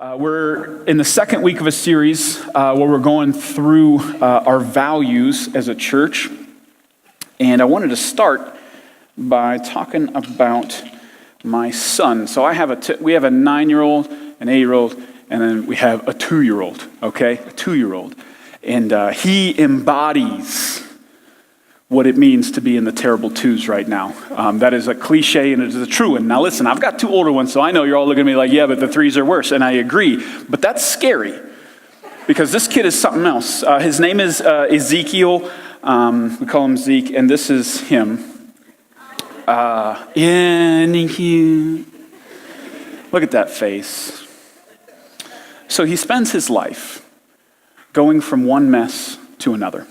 We're in the second week of a series where we're going through our values as a church. And I wanted to start by talking about my son. So we have a 9-year-old, an 8-year-old, and then we have a 2-year-old, okay? A 2-year-old. And he embodies what it means to be in the terrible twos right now. That is a cliche and it is a true one. Now listen, I've got 2 older ones, so I know you're all looking at me like, yeah, but the 3s are worse, and I agree. But that's scary, because this kid is something else. His name is Ezekiel. We call him Zeke, and this is him. Look at that face. So he spends his life going from one mess to another.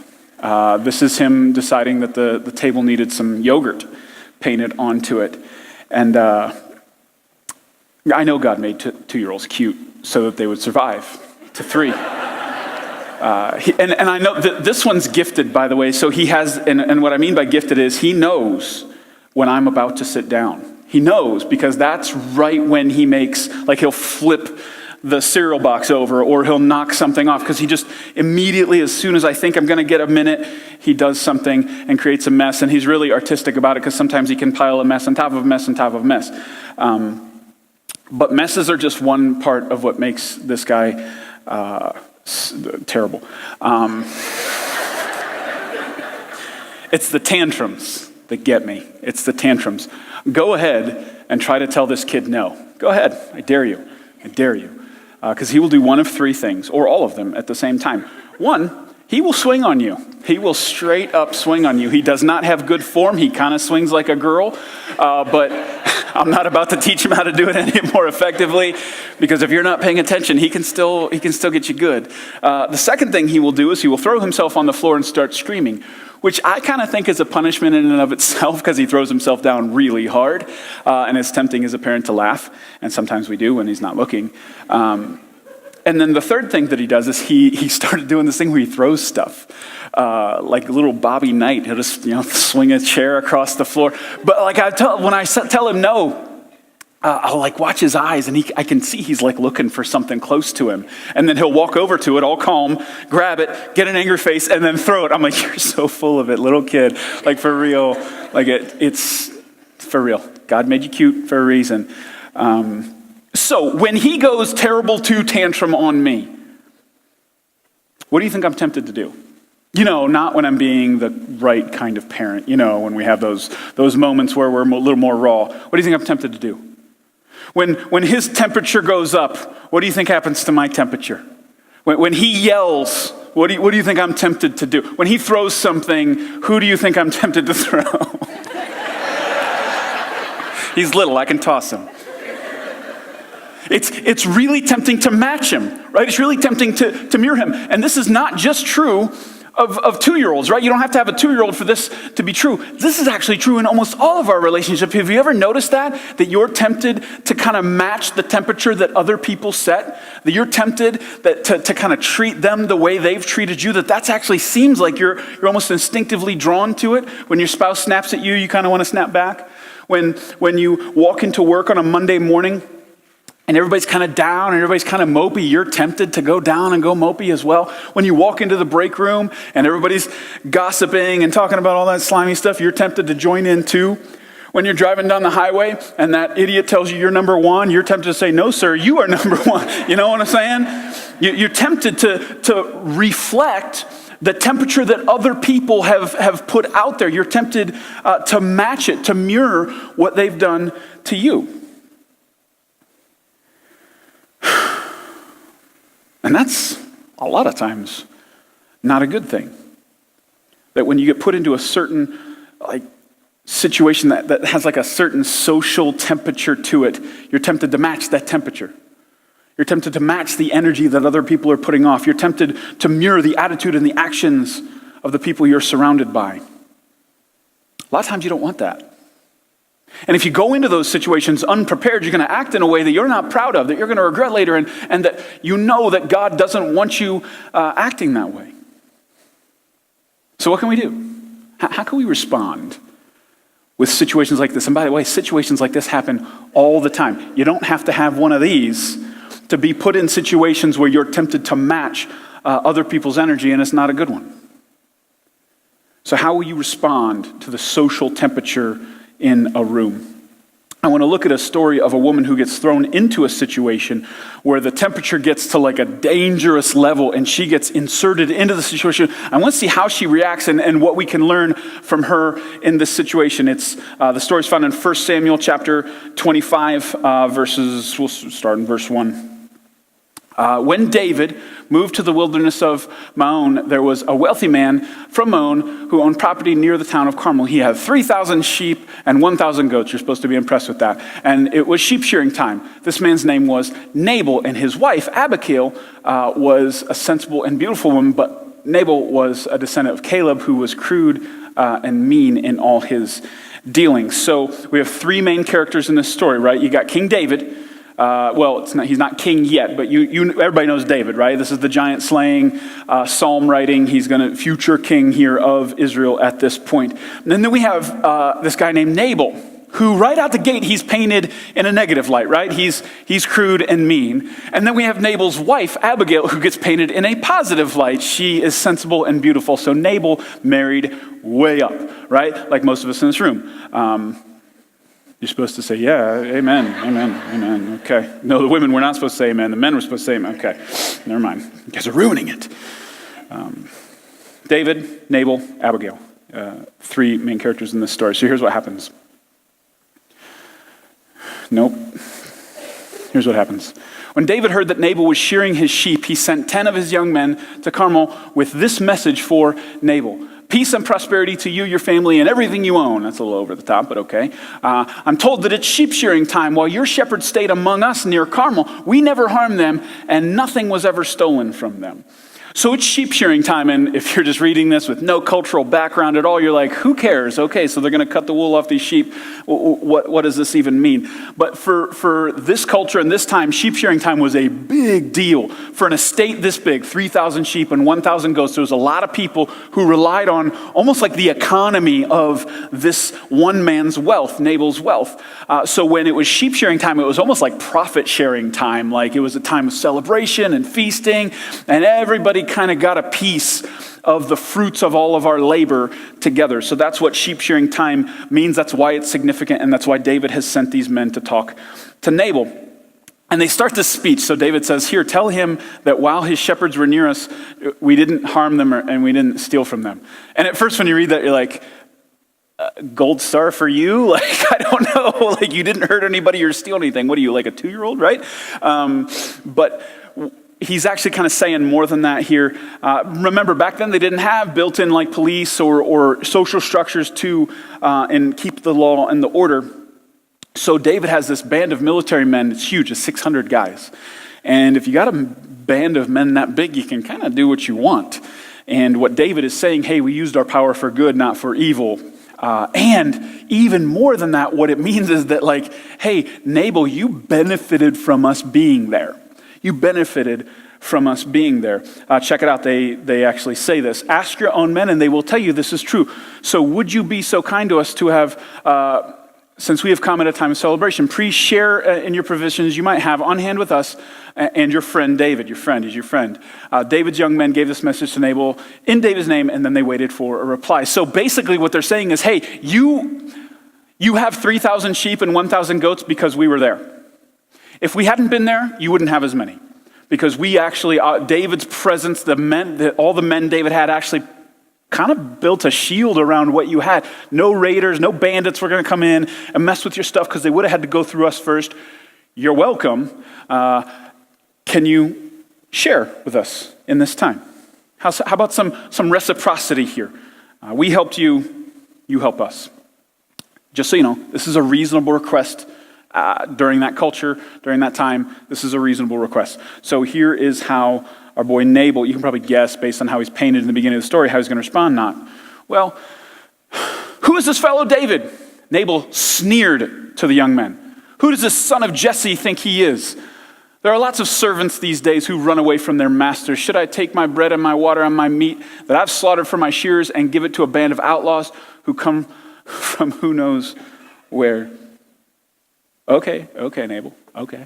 This is him deciding that the table needed some yogurt painted onto it. And I know God made 2-year-olds cute so that they would survive to 3. And I know that this one's gifted, by the way. So he has, and what I mean by gifted is he knows when I'm about to sit down. He knows, because that's right when he makes, like he'll flip the cereal box over, or he'll knock something off, because he just immediately, as soon as I think I'm going to get a minute, he does something and creates a mess. And he's really artistic about it, because sometimes he can pile a mess on top of a mess on top of a mess. But messes are just one part of what makes this guy terrible. It's the tantrums that get me. It's the tantrums. Go ahead and try to tell this kid no. Go ahead. I dare you. I dare you. Because he will do one of 3 things, or all of them at the same time. 1, he will swing on you. He will straight up swing on you. He does not have good form. He kind of swings like a girl, but I'm not about to teach him how to do it any more effectively, because if you're not paying attention, he can still get you good. The second thing he will do is he will throw himself on the floor and start screaming, which I kind of think is a punishment in and of itself, because he throws himself down really hard, and it's tempting as a parent to laugh, and sometimes we do when he's not looking. And then the third thing that he does is he started doing this thing where he throws stuff, like a little Bobby Knight. He'll just swing a chair across the floor. But like when I tell him no, I'll like watch his eyes, and I can see he's like looking for something close to him. And then he'll walk over to it all calm, grab it, get an angry face, and then throw it. I'm like, you're so full of it, little kid. Like, for real. Like, it's for real. God made you cute for a reason. So when he goes terrible 2 tantrum on me, what do you think I'm tempted to do? Not when I'm being the right kind of parent. When we have those moments where we're a little more raw. What do you think I'm tempted to do? When his temperature goes up, what do you think happens to my temperature? When he yells, what do you think I'm tempted to do? When he throws something, who do you think I'm tempted to throw? He's little, I can toss him. It's really tempting to match him, right? It's really tempting to mirror him. And this is not just true of 2-year-olds, right? You don't have to have a 2-year-old for this to be true. This is actually true in almost all of our relationships. Have you ever noticed that you're tempted to kind of match the temperature that other people set? That you're tempted to kind of treat them the way they've treated you? That's actually seems like you're almost instinctively drawn to it. When your spouse snaps at you, you kind of want to snap back. When you walk into work on a Monday morning, and everybody's kind of down and everybody's kind of mopey, you're tempted to go down and go mopey as well. When you walk into the break room and everybody's gossiping and talking about all that slimy stuff, you're tempted to join in too. When you're driving down the highway and that idiot tells you you're number 1, you're tempted to say, no, sir, you are number 1. You know what I'm saying? You're tempted to reflect the temperature that other people have put out there. You're tempted to match it, to mirror what they've done to you. And that's a lot of times not a good thing. That when you get put into a certain situation that has like a certain social temperature to it, you're tempted to match that temperature. You're tempted to match the energy that other people are putting off. You're tempted to mirror the attitude and the actions of the people you're surrounded by. A lot of times you don't want that. And if you go into those situations unprepared, you're going to act in a way that you're not proud of, that you're going to regret later, and that you know that God doesn't want you acting that way. So what can we do? How can we respond with situations like this? And by the way, situations like this happen all the time. You don't have to have one of these to be put in situations where you're tempted to match other people's energy, and it's not a good one. So how will you respond to the social temperature in a room? I want to look at a story of a woman who gets thrown into a situation where the temperature gets to like a dangerous level and she gets inserted into the situation. I want to see how she reacts and what we can learn from her in this situation. It's the story's found in 1 Samuel chapter 25, we'll start in verse 1. When David moved to the wilderness of Maon, there was a wealthy man from Maon who owned property near the town of Carmel. He had 3,000 sheep and 1,000 goats. You're supposed to be impressed with that. And it was sheep shearing time. This man's name was Nabal, and his wife, Abigail, was a sensible and beautiful woman, but Nabal was a descendant of Caleb, who was crude and mean in all his dealings. So we have three main characters in this story, right? You got King David. He's not king yet, but everybody knows David, right? This is the giant slaying, psalm writing. He's future king here of Israel at this point. And then we have this guy named Nabal, who right out the gate, he's painted in a negative light, right? He's crude and mean. And then we have Nabal's wife, Abigail, who gets painted in a positive light. She is sensible and beautiful. So Nabal married way up, right? Like most of us in this room. You're supposed to say, yeah, amen, amen, amen. Okay. No, the women were not supposed to say amen. The men were supposed to say amen. Okay. Never mind. You guys are ruining it. David, Nabal, Abigail. Three main characters in this story. So here's what happens. Nope. Here's what happens. When David heard that Nabal was shearing his sheep, he sent 10 of his young men to Carmel with this message for Nabal. Peace and prosperity to you, your family, and everything you own. That's a little over the top, but okay. I'm told that it's sheep shearing time. While your shepherds stayed among us near Carmel, we never harmed them, and nothing was ever stolen from them. So it's sheep shearing time, and if you're just reading this with no cultural background at all, you're like, who cares? Okay, so they're going to cut the wool off these sheep. What does this even mean? But for this culture and this time, sheep shearing time was a big deal. For an estate this big, 3,000 sheep and 1,000 goats, there was a lot of people who relied on almost like the economy of this one man's wealth, Nabal's wealth. So when it was sheep shearing time, it was almost like profit sharing time. Like it was a time of celebration and feasting, and everybody kind of got a piece of the fruits of all of our labor together. So that's what sheep shearing time means. That's why it's significant, and that's why David has sent these men to talk to Nabal. And they start this speech. So David says, here, tell him that while his shepherds were near us, we didn't harm them and we didn't steal from them. And at first when you read that, you're like, gold star for you? Like, I don't know. Like, you didn't hurt anybody or steal anything. What are you, like a 2-year-old, right? But he's actually kind of saying more than that here. Remember, back then they didn't have built-in like police or social structures to and keep the law and the order. So David has this band of military men. It's huge. It's 600 guys. And if you got a band of men that big, you can kind of do what you want. And what David is saying, hey, we used our power for good, not for evil. And even more than that, what it means is that like, hey, Nabal, you benefited from us being there. You benefited from us being there. Check it out. They actually say this. Ask your own men and they will tell you this is true. So would you be so kind to us to have, since we have come at a time of celebration, please share in your provisions you might have on hand with us and your friend David. Your friend is your friend. David's young men gave this message to Nabal in David's name, and then they waited for a reply. So basically what they're saying is, hey, you have 3,000 sheep and 1,000 goats because we were there. If we hadn't been there, you wouldn't have as many. Because we actually, David's presence, all the men David had actually kind of built a shield around what you had. No raiders, no bandits were going to come in and mess with your stuff because they would have had to go through us first. You're welcome. Can you share with us in this time? How about some reciprocity here? We helped you, you help us. Just so you know, this is a reasonable request. During that culture, during that time, this is a reasonable request. So here is how our boy Nabal, you can probably guess based on how he's painted in the beginning of the story, how he's going to respond. Not, well, who is this fellow David? Nabal sneered to the young men. Who does this son of Jesse think he is? There are lots of servants these days who run away from their masters. Should I take my bread and my water and my meat that I've slaughtered for my shearers and give it to a band of outlaws who come from who knows where? Okay, Nabal, okay.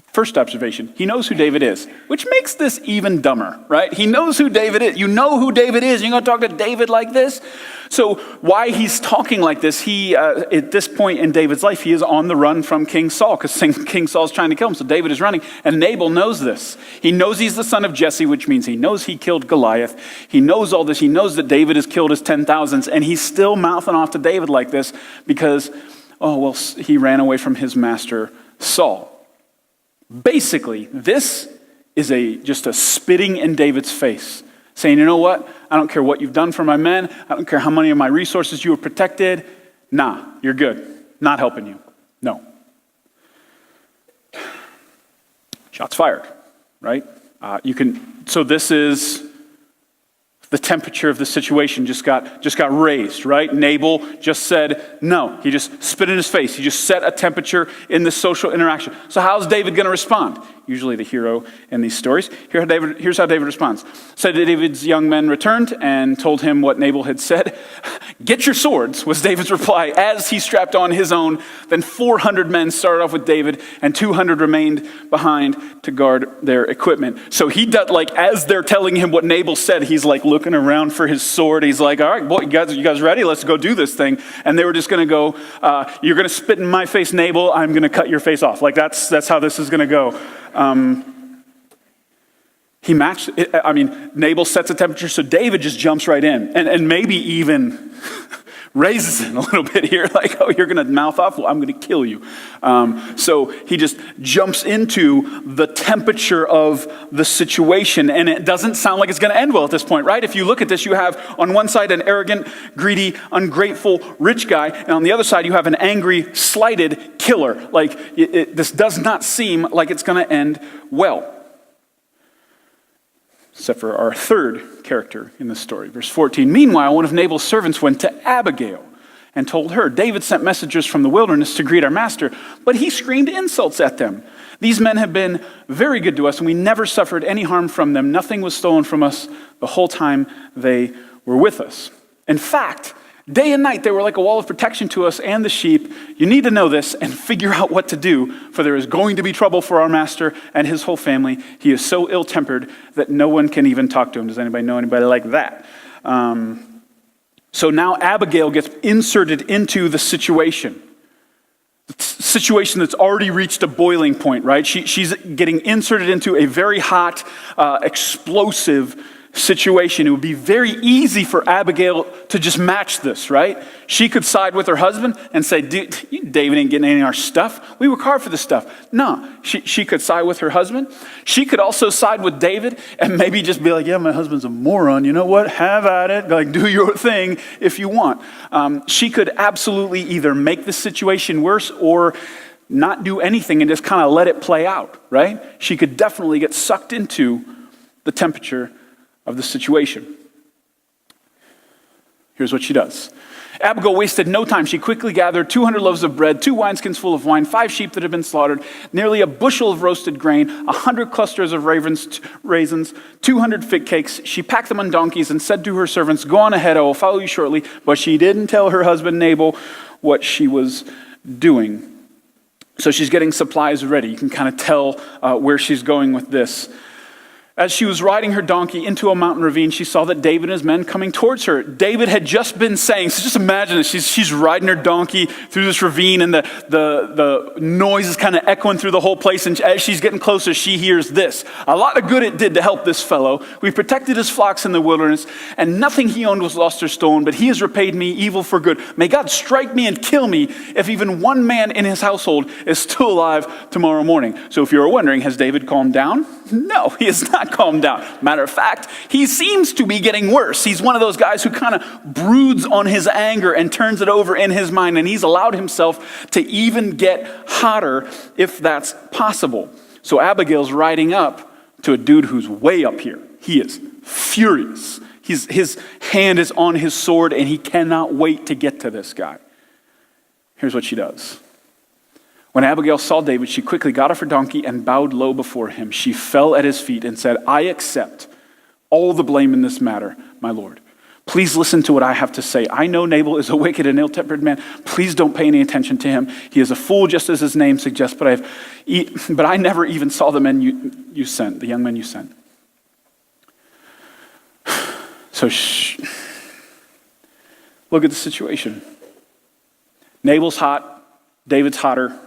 First observation, he knows who David is, which makes this even dumber, right? He knows who David is. You know who David is. You're going to talk to David like this? So why he's talking like this, at this point in David's life, he is on the run from King Saul because King Saul's trying to kill him. So David is running, and Nabal knows this. He knows he's the son of Jesse, which means he knows he killed Goliath. He knows all this. He knows that David has killed his 10,000s, and he's still mouthing off to David like this because, he ran away from his master Saul. Basically, this is just a spitting in David's face, saying, you know what? I don't care what you've done for my men. I don't care how many of my resources you have protected. Nah, you're good. Not helping you. No. Shots fired, right? So this is the temperature of the situation just got raised, right? Nabal just said no. He just spit in his face. He just set a temperature in the social interaction. So how's David going to respond? Usually the hero in these stories. Here's how David responds. So David's young men returned and told him what Nabal had said. Get your swords, was David's reply as he strapped on his own. Then 400 men started off with David and 200 remained behind to guard their equipment. So he does, as they're telling him what Nabal said, he's looking around for his sword. He's like, all right, boy, you guys ready? Let's go do this thing. And they were just going to go, you're going to spit in my face, Nabal. I'm going to cut your face off. That's how this is going to go. He matched, Nabal sets a temperature, so David just jumps right in and maybe even raises it a little bit here, you're going to mouth off? Well, I'm going to kill you. So he just jumps into the temperature of the situation, and it doesn't sound like it's going to end well at this point, right? If you look at this, you have on one side an arrogant, greedy, ungrateful, rich guy, and on the other side you have an angry, slighted killer. This does not seem like it's going to end well. Except for our third character in this story. Verse 14, meanwhile, one of Nabal's servants went to Abigail and told her, David sent messengers from the wilderness to greet our master, but he screamed insults at them. These men have been very good to us, and we never suffered any harm from them. Nothing was stolen from us the whole time they were with us. In fact, day and night, they were like a wall of protection to us and the sheep. You need to know this and figure out what to do, for there is going to be trouble for our master and his whole family. He is so ill-tempered that no one can even talk to him. Does anybody know anybody like that? So now Abigail gets inserted into the situation. The situation that's already reached a boiling point, right? She's getting inserted into a very hot, explosive situation. It would be very easy for Abigail to just match this, right? She could side with her husband and say, David ain't getting any of our stuff. We work hard for this stuff. No, she could side with her husband. She could also side with David and maybe just be like, yeah, my husband's a moron. You know what? Have at it. Do your thing if you want. She could absolutely either make the situation worse or not do anything and just kind of let it play out, right? She could definitely get sucked into the temperature of the situation. Here's what she does. Abigail wasted no time. She quickly gathered 200 loaves of bread, 2 wineskins full of wine, 5 sheep that had been slaughtered, nearly a bushel of roasted grain, 100 clusters of raisins, 200 fig cakes. She packed them on donkeys and said to her servants, go on ahead, I will follow you shortly. But she didn't tell her husband Nabal what she was doing. So she's getting supplies ready. You can kind of tell where she's going with this. As she was riding her donkey into a mountain ravine, she saw that David and his men coming towards her. David had just been saying, so just imagine this, she's riding her donkey through this ravine and the noise is kind of echoing through the whole place. And as she's getting closer, she hears this. A lot of good it did to help this fellow. We protected his flocks in the wilderness, and nothing he owned was lost or stolen, but he has repaid me evil for good. May God strike me and kill me if even one man in his household is still alive tomorrow morning. So if you're wondering, has David calmed down? No, he has not calmed down. Matter of fact, he seems to be getting worse. He's one of those guys who kind of broods on his anger and turns it over in his mind, and he's allowed himself to even get hotter if that's possible. So Abigail's riding up to a dude who's way up here. He is furious. His hand is on his sword, and he cannot wait to get to this guy. Here's what she does. When Abigail saw David, she quickly got off her donkey and bowed low before him. She fell at his feet and said, I accept all the blame in this matter, my lord. Please listen to what I have to say. I know Nabal is a wicked and ill-tempered man. Please don't pay any attention to him. He is a fool, just as his name suggests, but I never even saw the men you sent, the young men you sent. So look at the situation. Nabal's hot. David's hotter.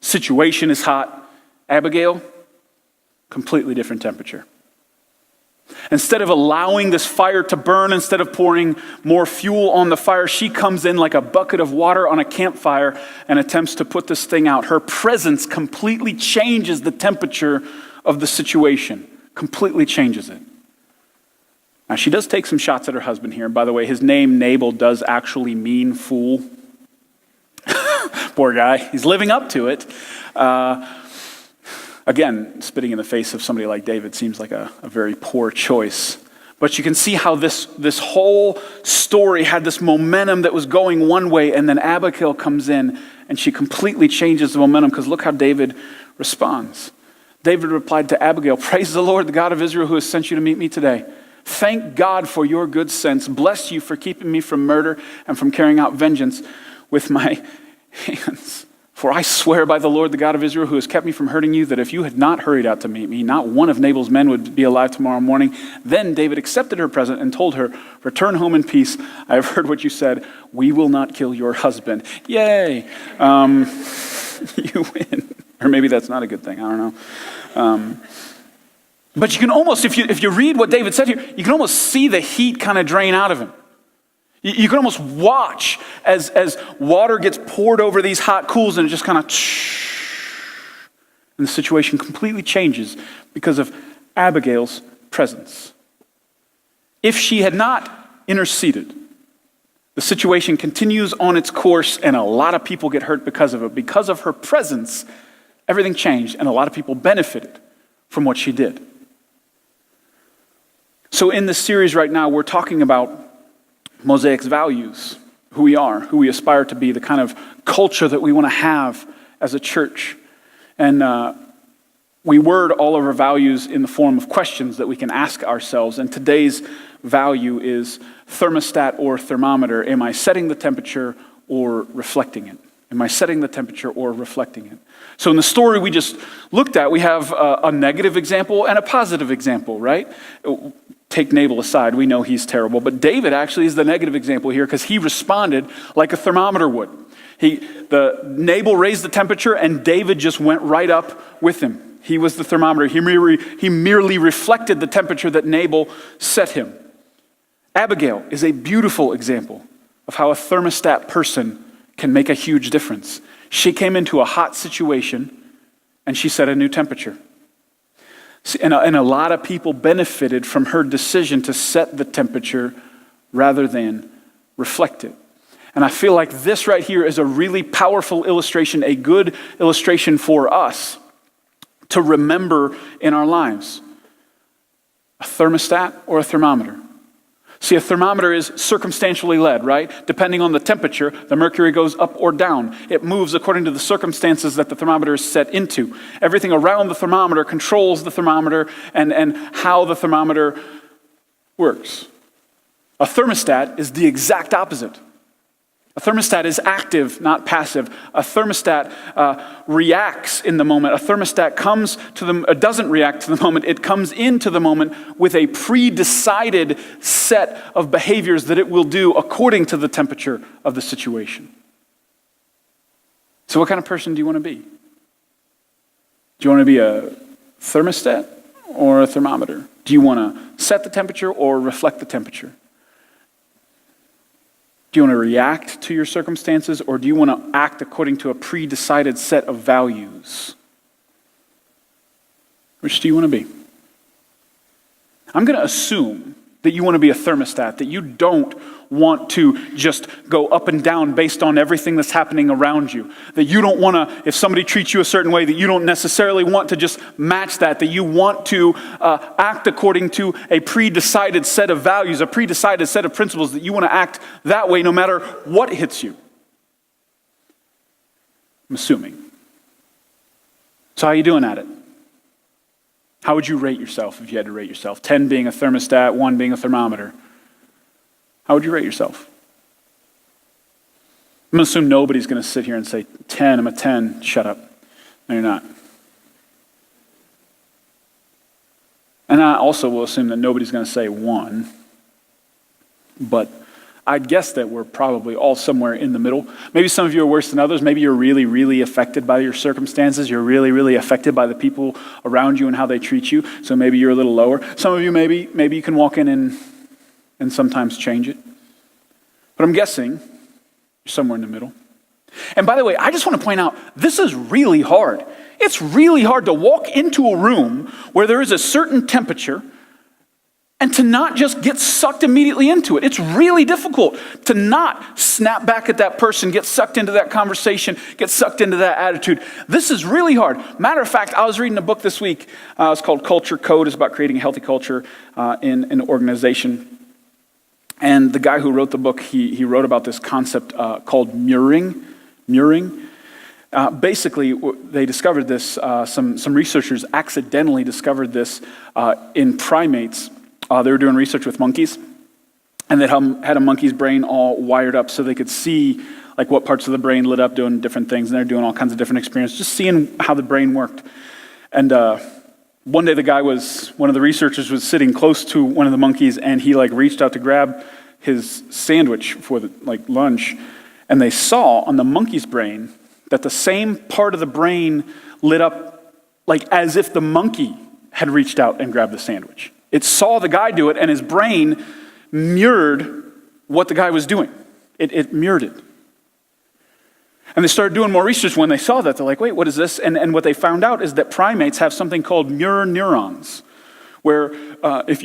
Situation is hot. Abigail, completely different temperature. Instead of allowing this fire to burn, instead of pouring more fuel on the fire, she comes in like a bucket of water on a campfire and attempts to put this thing out. Her presence completely changes the temperature of the situation, completely changes it. Now, she does take some shots at her husband here. And by the way, his name, Nabal, does actually mean fool. Poor guy. He's living up to it. Again, spitting in the face of somebody like David seems like a very poor choice. But you can see how this whole story had this momentum that was going one way, and then Abigail comes in and she completely changes the momentum, because look how David responds. David replied to Abigail, "Praise the Lord, the God of Israel, who has sent you to meet me today. Thank God for your good sense. Bless you for keeping me from murder and from carrying out vengeance with my hands. For I swear by the Lord, the God of Israel, who has kept me from hurting you, that if you had not hurried out to meet me, not one of Nabal's men would be alive tomorrow morning." Then David accepted her present and told her, "Return home in peace. I have heard what you said. We will not kill your husband." Yay. You win. Or maybe that's not a good thing. I don't know. But you can almost, if you read what David said here, you can almost see the heat kind of drain out of him. You can almost watch as water gets poured over these hot coals, and it just kind of, and the situation completely changes because of Abigail's presence. If she had not interceded, the situation continues on its course, and a lot of people get hurt because of it. Because of her presence, everything changed, and a lot of people benefited from what she did. So in this series right now, we're talking about Mosaic's values, who we are, who we aspire to be, the kind of culture that we want to have as a church. And we word all of our values in the form of questions that we can ask ourselves. And today's value is thermostat or thermometer. Am I setting the temperature or reflecting it? Am I setting the temperature or reflecting it? So in the story we just looked at, we have a negative example and a positive example, right? Take Nabal aside, we know he's terrible, but David actually is the negative example here, because he responded like a thermometer would. Nabal raised the temperature, and David just went right up with him. He was the thermometer. He merely reflected the temperature that Nabal set him. Abigail is a beautiful example of how a thermostat person can make a huge difference. She came into a hot situation, and she set a new temperature. And a lot of people benefited from her decision to set the temperature rather than reflect it. And I feel like this right here is a really powerful illustration, a good illustration for us to remember in our lives. A thermostat or a thermometer. See, a thermometer is circumstantially led, right? Depending on the temperature, the mercury goes up or down. It moves according to the circumstances that the thermometer is set into. Everything around the thermometer controls the thermometer and how the thermometer works. A thermostat is the exact opposite. A thermostat is active, not passive. A thermostat reacts in the moment. A thermostat doesn't react to the moment. It comes into the moment with a pre-decided set of behaviors that it will do according to the temperature of the situation. So what kind of person do you want to be? Do you want to be a thermostat or a thermometer? Do you want to set the temperature or reflect the temperature? Do you want to react to your circumstances, or do you want to act according to a pre-decided set of values? Which do you want to be? I'm going to assume that you want to be a thermostat, that you don't want to just go up and down based on everything that's happening around you. That you don't want to, if somebody treats you a certain way, that you don't necessarily want to just match that you want to act according to a pre-decided set of values, a pre-decided set of principles, that you want to act that way no matter what hits you. I'm assuming. So how are you doing at it? How would you rate yourself if you had to rate yourself? 10 being a thermostat, 1 being a thermometer. How would you rate yourself? I'm going to assume nobody's going to sit here and say, 10, I'm a 10, shut up. No, you're not. And I also will assume that nobody's going to say 1, but I'd guess that we're probably all somewhere in the middle. Maybe some of you are worse than others. Maybe you're really, really affected by your circumstances. You're really, really affected by the people around you and how they treat you. So maybe you're a little lower. Some of you, maybe you can walk in and sometimes change it. But I'm guessing you're somewhere in the middle. And by the way, I just want to point out, this is really hard. It's really hard to walk into a room where there is a certain temperature and to not just get sucked immediately into it. It's really difficult to not snap back at that person, get sucked into that conversation, get sucked into that attitude. This is really hard. Matter of fact, I was reading a book this week. It's called Culture Code. It's about creating a healthy culture in an organization. And the guy who wrote the book, he wrote about this concept called mirroring. Basically, they discovered this, some researchers accidentally discovered this in primates. They were doing research with monkeys, and they had a monkey's brain all wired up so they could see like what parts of the brain lit up doing different things, and they're doing all kinds of different experiments, just seeing how the brain worked. And one day one of the researchers was sitting close to one of the monkeys, and he reached out to grab his sandwich for lunch, and they saw on the monkey's brain that the same part of the brain lit up as if the monkey had reached out and grabbed the sandwich. It saw the guy do it, and his brain mirrored what the guy was doing. It mirrored it. And they started doing more research when they saw that. They're like, wait, what is this? And what they found out is that primates have something called mirror neurons, where if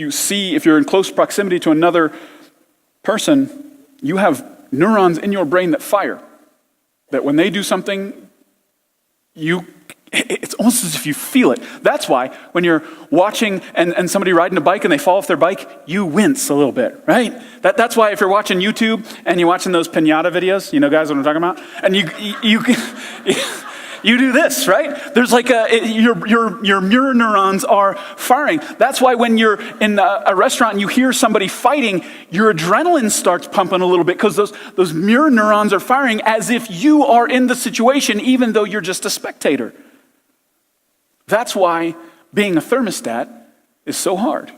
you're in close proximity to another person, you have neurons in your brain that fire. That when they do something, it's almost as if you feel it. That's why when you're watching and somebody riding a bike and they fall off their bike, you wince a little bit, right? That's why if you're watching YouTube and you're watching those piñata videos, you know guys what I'm talking about? And you do this, right? There's your mirror neurons are firing. That's why when you're in a restaurant and you hear somebody fighting, your adrenaline starts pumping a little bit because those mirror neurons are firing as if you are in the situation even though you're just a spectator. That's why being a thermostat is so hard.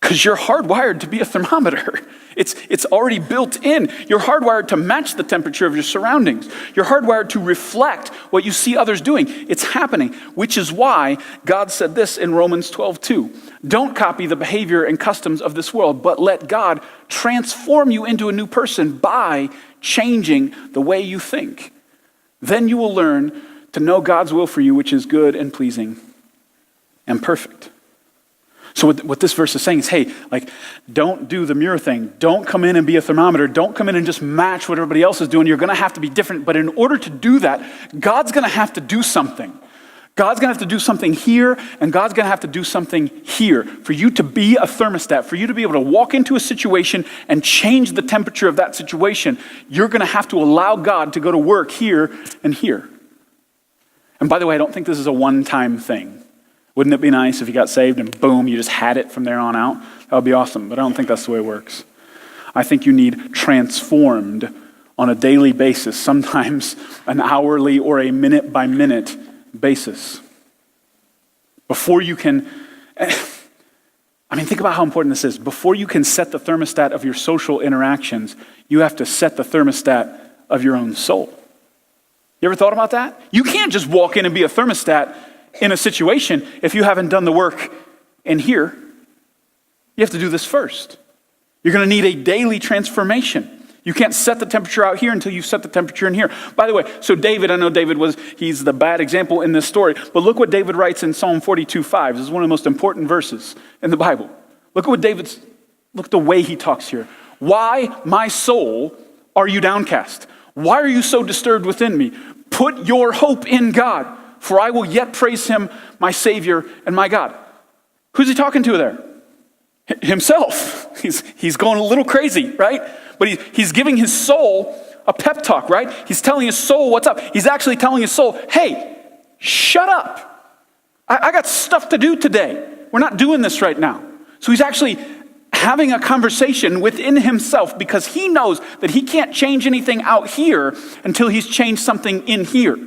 Because you're hardwired to be a thermometer. It's already built in. You're hardwired to match the temperature of your surroundings. You're hardwired to reflect what you see others doing. It's happening, which is why God said this in Romans 12:2. Don't copy the behavior and customs of this world, but let God transform you into a new person by changing the way you think. Then you will learn to know God's will for you, which is good and pleasing and perfect. So what this verse is saying is, hey, don't do the mirror thing. Don't come in and be a thermometer. Don't come in and just match what everybody else is doing. You're going to have to be different. But in order to do that, God's going to have to do something. God's going to have to do something here, and God's going to have to do something here for you to be a thermostat, for you to be able to walk into a situation and change the temperature of that situation. You're going to have to allow God to go to work here and here. And by the way, I don't think this is a one-time thing. Wouldn't it be nice if you got saved and boom, you just had it from there on out? That would be awesome, but I don't think that's the way it works. I think you need transformed on a daily basis, sometimes an hourly or a minute-by-minute basis. Before you can, think about how important this is. Before you can set the thermostat of your social interactions, you have to set the thermostat of your own soul. You ever thought about that? You can't just walk in and be a thermostat in a situation if you haven't done the work in here. You have to do this first. You're going to need a daily transformation. You can't set the temperature out here until you set the temperature in here. By the way, so David, I know he's the bad example in this story, but look what David writes in Psalm 42:5. This is one of the most important verses in the Bible. Look at the way he talks here. Why, my soul, are you downcast? Why are you so disturbed within me? Put your hope in God, for I will yet praise him, my Savior and my God. Who's he talking to there? Himself. He's going a little crazy, right? But he's giving his soul a pep talk, right? He's telling his soul what's up. He's actually telling his soul, hey, shut up. I got stuff to do today. We're not doing this right now. So he's actually having a conversation within himself because he knows that he can't change anything out here until he's changed something in here.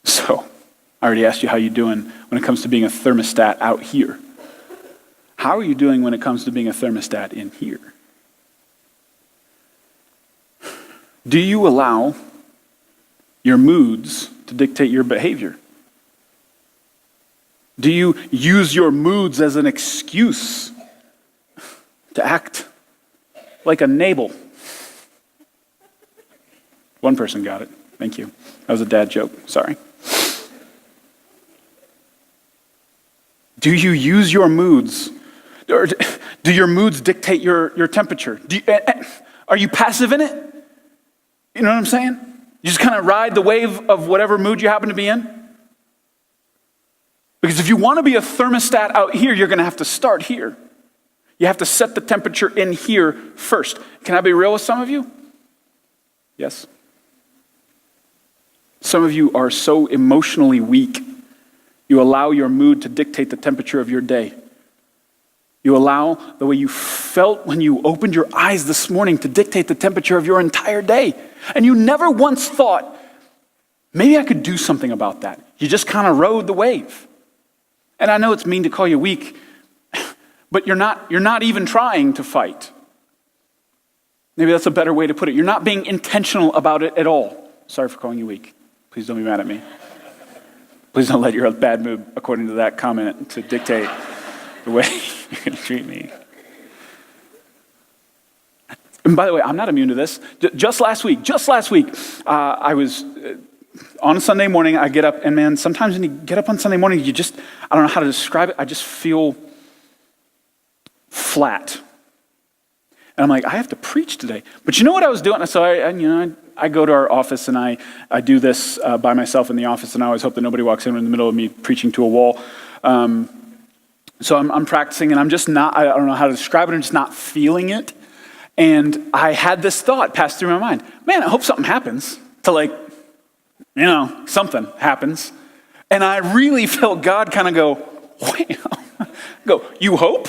So, I already asked you how you're doing when it comes to being a thermostat out here. How are you doing when it comes to being a thermostat in here? Do you allow your moods to dictate your behavior? Do you use your moods as an excuse to act like a Nabal? One person got it. Thank you. That was a dad joke. Sorry. Do you use your moods, or do your moods dictate your temperature? Are you passive in it? You know what I'm saying? You just kind of ride the wave of whatever mood you happen to be in? Because if you want to be a thermostat out here, you're going to have to start here. You have to set the temperature in here first. Can I be real with some of you? Yes. Some of you are so emotionally weak, you allow your mood to dictate the temperature of your day. You allow the way you felt when you opened your eyes this morning to dictate the temperature of your entire day. And you never once thought, maybe I could do something about that. You just kind of rode the wave. And I know it's mean to call you weak, but you're not even trying to fight. Maybe that's a better way to put it. You're not being intentional about it at all. Sorry for calling you weak. Please don't be mad at me. Please don't let your bad mood, according to that comment, to dictate the way you're going to treat me. And by the way, I'm not immune to this. Just last week, I was on a Sunday morning. I get up, and man, sometimes when you get up on Sunday morning, I don't know how to describe it. I just feel flat. And I'm like, I have to preach today. But you know what I was doing? So I go to our office, and I do this by myself in the office, and I always hope that nobody walks in the middle of me preaching to a wall. So I'm practicing, and I don't know how to describe it, I'm just not feeling it. And I had this thought pass through my mind. Man, I hope something happens something happens. And I really felt God kind of go, you hope?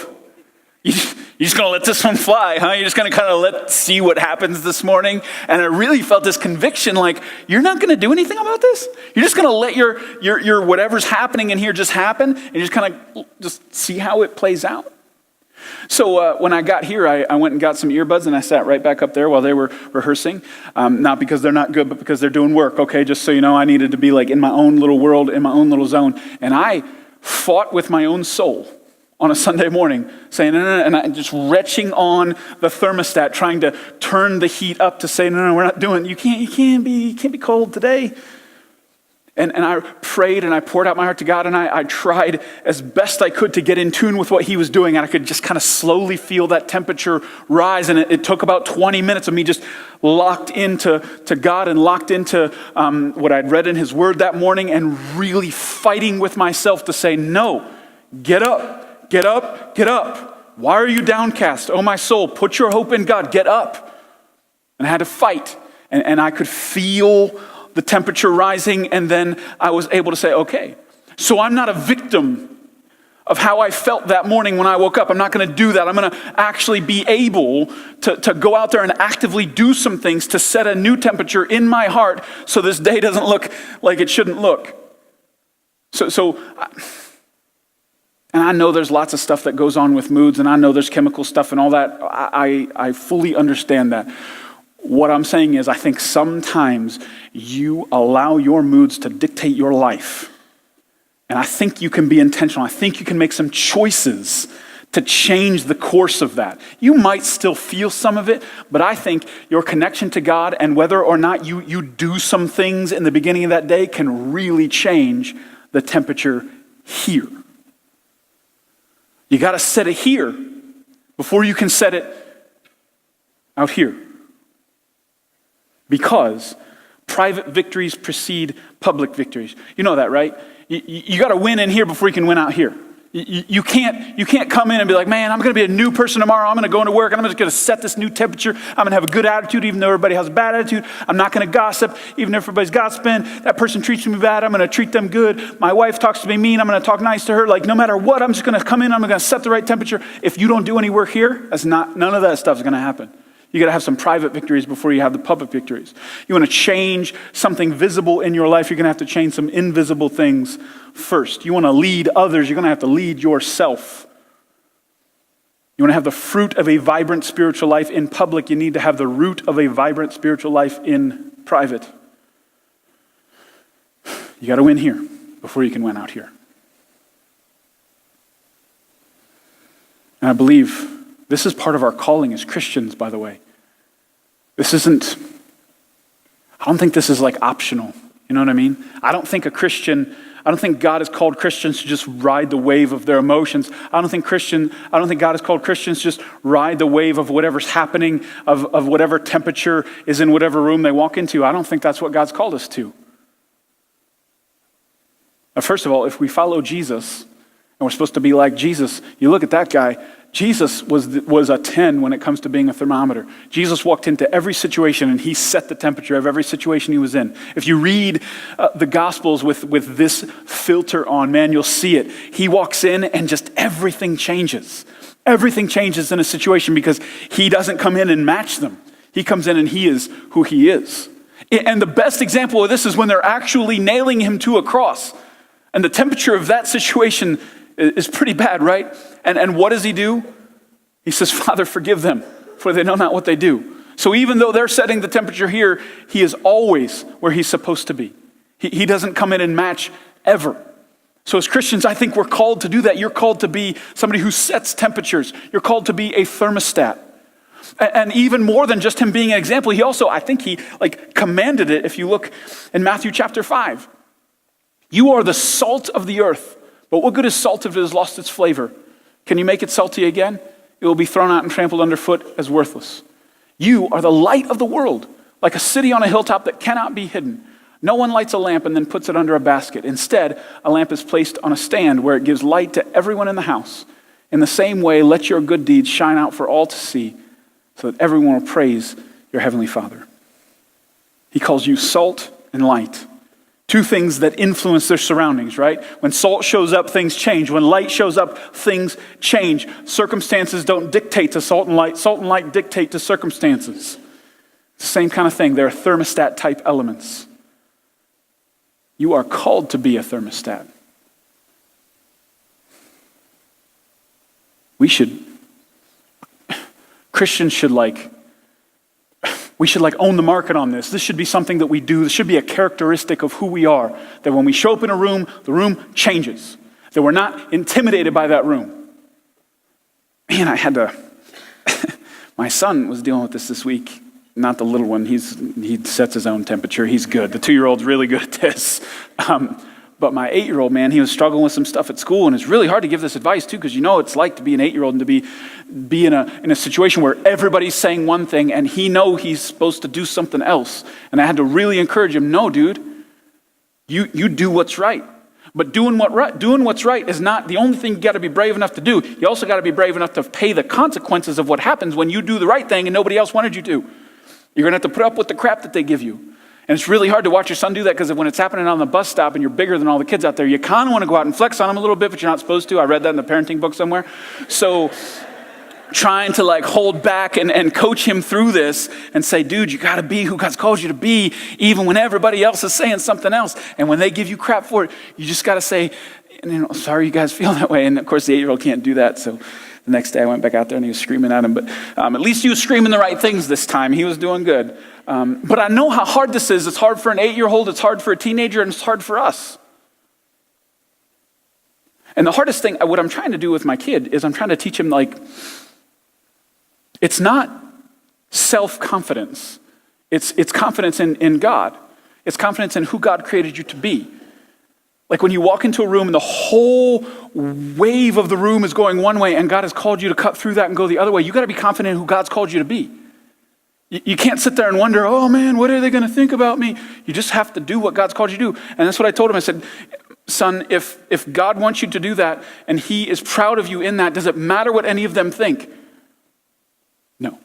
You're just going to let this one fly, huh? You're just going to kind of see what happens this morning? And I really felt this conviction, like, you're not going to do anything about this? You're just going to let your whatever's happening in here just happen, and you just kind of just see how it plays out? So when I got here, I went and got some earbuds, and I sat right back up there while they were rehearsing. Not because they're not good, but because they're doing work, okay? Just so you know, I needed to be like in my own little world, in my own little zone. And I fought with my own soul on a Sunday morning, saying, no, and I just retching on the thermostat, trying to turn the heat up to say, no, we're not doing it. You can't be cold today. And I prayed, and I poured out my heart to God, and I tried as best I could to get in tune with what he was doing, and I could just kind of slowly feel that temperature rise, and it took about 20 minutes of me just locked into God and locked into what I'd read in his word that morning, and really fighting with myself to say, no, get up, get up, get up. Why are you downcast? Oh, my soul, put your hope in God, get up. And I had to fight, and I could feel the temperature rising, and then I was able to say, okay, so I'm not a victim of how I felt that morning when I woke up. I'm not going to do that. I'm going to actually be able to go out there and actively do some things to set a new temperature in my heart so this day doesn't look like it shouldn't look. And I know there's lots of stuff that goes on with moods, and I know there's chemical stuff and all that. I fully understand that. What I'm saying is, I think sometimes you allow your moods to dictate your life. And I think you can be intentional. I think you can make some choices to change the course of that. You might still feel some of it, but I think your connection to God and whether or not you do some things in the beginning of that day can really change the temperature here. You got to set it here before you can set it out here. Because private victories precede public victories. You know that, right? You got to win in here before you can win out here. You can't come in and be like, man, I'm going to be a new person tomorrow. I'm going to go into work and I'm just going to set this new temperature. I'm going to have a good attitude even though everybody has a bad attitude. I'm not going to gossip even if everybody's gossiping. That person treats me bad. I'm going to treat them good. My wife talks to me mean. I'm going to talk nice to her. Like no matter what, I'm just going to come in. I'm going to set the right temperature. If you don't do any work here, none of that stuff is going to happen. You got to have some private victories before you have the public victories. You want to change something visible in your life, you're going to have to change some invisible things first. You want to lead others, you're going to have to lead yourself. You want to have the fruit of a vibrant spiritual life in public, you need to have the root of a vibrant spiritual life in private. You got to win here before you can win out here. And I believe this is part of our calling as Christians, by the way. I don't think this is like optional. You know what I mean? I don't think God has called Christians to just ride the wave of their emotions. I don't think God has called Christians to just ride the wave of whatever's happening, of whatever temperature is in whatever room they walk into. I don't think that's what God's called us to. Now, first of all, if we follow Jesus, and we're supposed to be like Jesus, you look at that guy, Jesus was a 10 when it comes to being a thermometer. Jesus walked into every situation and he set the temperature of every situation he was in. If you read the Gospels with this filter on, man, you'll see it. He walks in and just everything changes. Everything changes in a situation because he doesn't come in and match them. He comes in and he is who he is. And the best example of this is when they're actually nailing him to a cross. And the temperature of that situation is pretty bad, right? And what does he do? He says, Father, forgive them, for they know not what they do. So even though they're setting the temperature here, he is always where he's supposed to be. He doesn't come in and match ever. So as Christians, I think we're called to do that. You're called to be somebody who sets temperatures. You're called to be a thermostat. And even more than just him being an example, I think he commanded it. If you look in Matthew chapter 5, you are the salt of the earth. But what good is salt if it has lost its flavor? Can you make it salty again? It will be thrown out and trampled underfoot as worthless. You are the light of the world, like a city on a hilltop that cannot be hidden. No one lights a lamp and then puts it under a basket. Instead, a lamp is placed on a stand where it gives light to everyone in the house. In the same way, let your good deeds shine out for all to see, so that everyone will praise your heavenly Father. He calls you salt and light. Two things that influence their surroundings, right? When salt shows up, things change. When light shows up, things change. Circumstances don't dictate to salt and light. Salt and light dictate to circumstances. It's the same kind of thing. They're thermostat type elements. You are called to be a thermostat. Christians should own the market on this. This should be something that we do. This should be a characteristic of who we are. That when we show up in a room, the room changes. That we're not intimidated by that room. Man, my son was dealing with this week. Not the little one. He sets his own temperature. He's good. The 2-year-old's really good at this. But my 8-year-old, man, he was struggling with some stuff at school, and it's really hard to give this advice too, because you know it's like to be an 8-year-old and to be in a situation where everybody's saying one thing and he's supposed to do something else. And I had to really encourage him, no, dude, you do what's right. But doing what's right is not the only thing you got to be brave enough to do. You also got to be brave enough to pay the consequences of what happens when you do the right thing and nobody else wanted you to. You're going to have to put up with the crap that they give you. And it's really hard to watch your son do that because when it's happening on the bus stop and you're bigger than all the kids out there, you kind of want to go out and flex on them a little bit, but you're not supposed to. I read that in the parenting book somewhere. So trying to hold back and coach him through this and say, dude, you got to be who God's called you to be, even when everybody else is saying something else. And when they give you crap for it, you just got to say, sorry you guys feel that way. And of course the 8-year-old can't do that. So the next day I went back out there and he was screaming at him. But at least he was screaming the right things this time. He was doing good. But I know how hard this is. It's hard for an 8-year-old. It's hard for a teenager. And it's hard for us. And the hardest thing, what I'm trying to do with my kid is I'm trying to teach him it's not self-confidence. It's confidence in God. It's confidence in who God created you to be. Like when you walk into a room and the whole wave of the room is going one way and God has called you to cut through that and go the other way, you got to be confident in who God's called you to be. You can't sit there and wonder, oh man, what are they going to think about me? You just have to do what God's called you to do. And that's what I told him. I said, Son, if God wants you to do that and he is proud of you in that, does it matter what any of them think? No.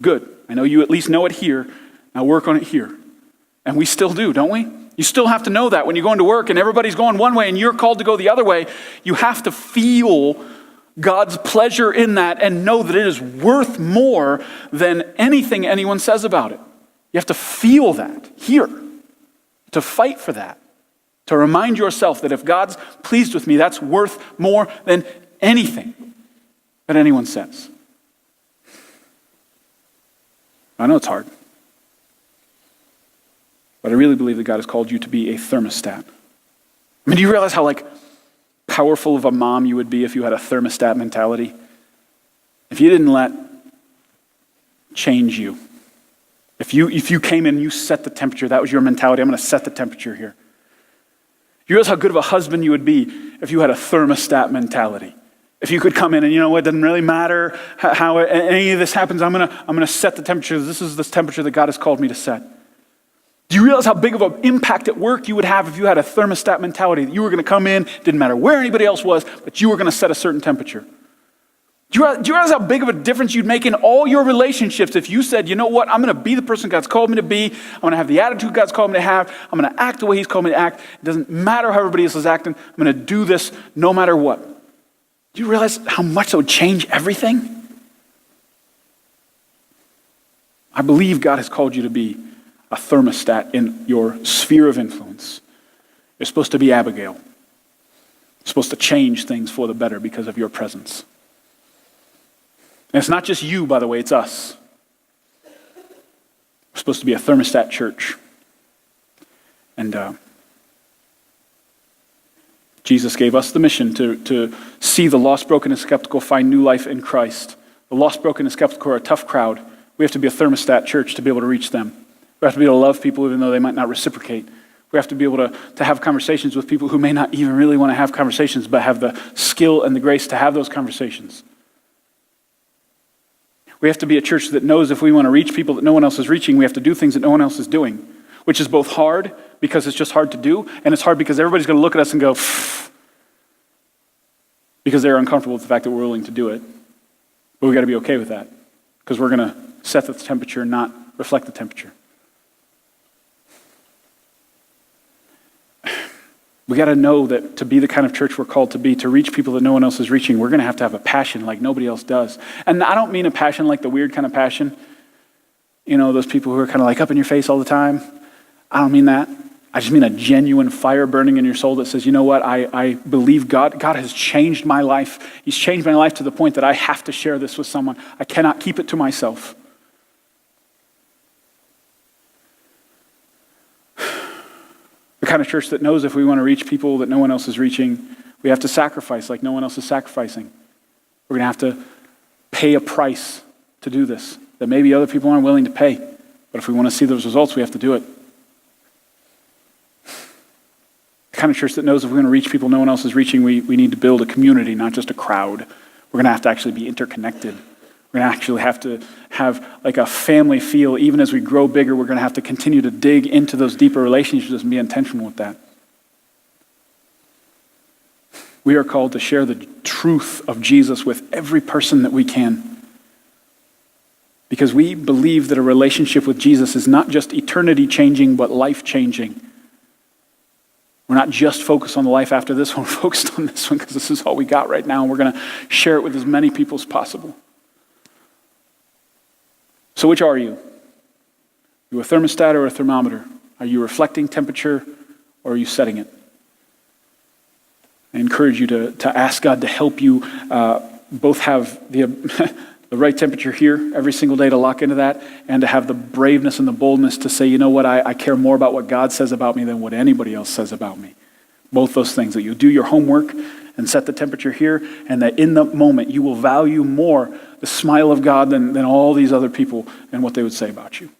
Good. I know you at least know it here. Now work on it here. And we still do, don't we? You still have to know that when you're going to work and everybody's going one way and you're called to go the other way, you have to feel God's pleasure in that and know that it is worth more than anything anyone says about it. You have to feel that here, to fight for that, to remind yourself that if God's pleased with me, that's worth more than anything that anyone says. I know it's hard, but I really believe that God has called you to be a thermostat. I mean, do you realize how powerful of a mom you would be if you had a thermostat mentality? If you didn't let change you. If you came in and you set the temperature, that was your mentality. I'm going to set the temperature here. You realize how good of a husband you would be if you had a thermostat mentality. If you could come in and, it doesn't really matter how any of this happens. I'm gonna set the temperature. This is the temperature that God has called me to set. Do you realize how big of an impact at work you would have if you had a thermostat mentality? That you were going to come in, didn't matter where anybody else was, but you were going to set a certain temperature. Do you realize how big of a difference you'd make in all your relationships if you said, you know what, I'm going to be the person God's called me to be. I'm going to have the attitude God's called me to have. I'm going to act the way he's called me to act. It doesn't matter how everybody else is acting. I'm going to do this no matter what. Do you realize how much that would change everything? I believe God has called you to be a thermostat in your sphere of influence. You're supposed to be Abigail. You're supposed to change things for the better because of your presence. And it's not just you, by the way, it's us. We're supposed to be a thermostat church. And Jesus gave us the mission to see the lost, broken, and skeptical find new life in Christ. The lost, broken, and skeptical are a tough crowd. We have to be a thermostat church to be able to reach them. We have to be able to love people even though they might not reciprocate. We have to be able to have conversations with people who may not even really want to have conversations, but have the skill and the grace to have those conversations. We have to be a church that knows if we want to reach people that no one else is reaching, we have to do things that no one else is doing, which is both hard because it's just hard to do, and it's hard because everybody's going to look at us and go, pfft, because they're uncomfortable with the fact that we're willing to do it. But we got to be okay with that because we're going to set the temperature, not reflect the temperature. We got to know that to be the kind of church we're called to be, to reach people that no one else is reaching, we're going to have a passion like nobody else does. And I don't mean a passion like the weird kind of passion. Those people who are kind of up in your face all the time. I don't mean that. I just mean a genuine fire burning in your soul that says, you know what, I believe God has changed my life. He's changed my life to the point that I have to share this with someone. I cannot keep it to myself. The kind of church that knows if we want to reach people that no one else is reaching, we have to sacrifice like no one else is sacrificing. We're going to have to pay a price to do this that maybe other people aren't willing to pay. But if we want to see those results, we have to do it. The kind of church that knows if we're going to reach people no one else is reaching, we need to build a community, not just a crowd. We're going to have to actually be interconnected. We're going to actually have to have a family feel. Even as we grow bigger, we're going to have to continue to dig into those deeper relationships and be intentional with that. We are called to share the truth of Jesus with every person that we can. Because we believe that a relationship with Jesus is not just eternity changing, but life changing. We're not just focused on the life after this one, we're focused on this one because this is all we got right now, and we're going to share it with as many people as possible. So which are you? Are you a thermostat or a thermometer? Are you reflecting temperature or are you setting it? I encourage you to ask God to help you both have the right temperature here every single day to lock into that, and to have the braveness and the boldness to say, you know what, I care more about what God says about me than what anybody else says about me. Both those things, that you do your homework and set the temperature here, and that in the moment you will value more the smile of God than all these other people and what they would say about you.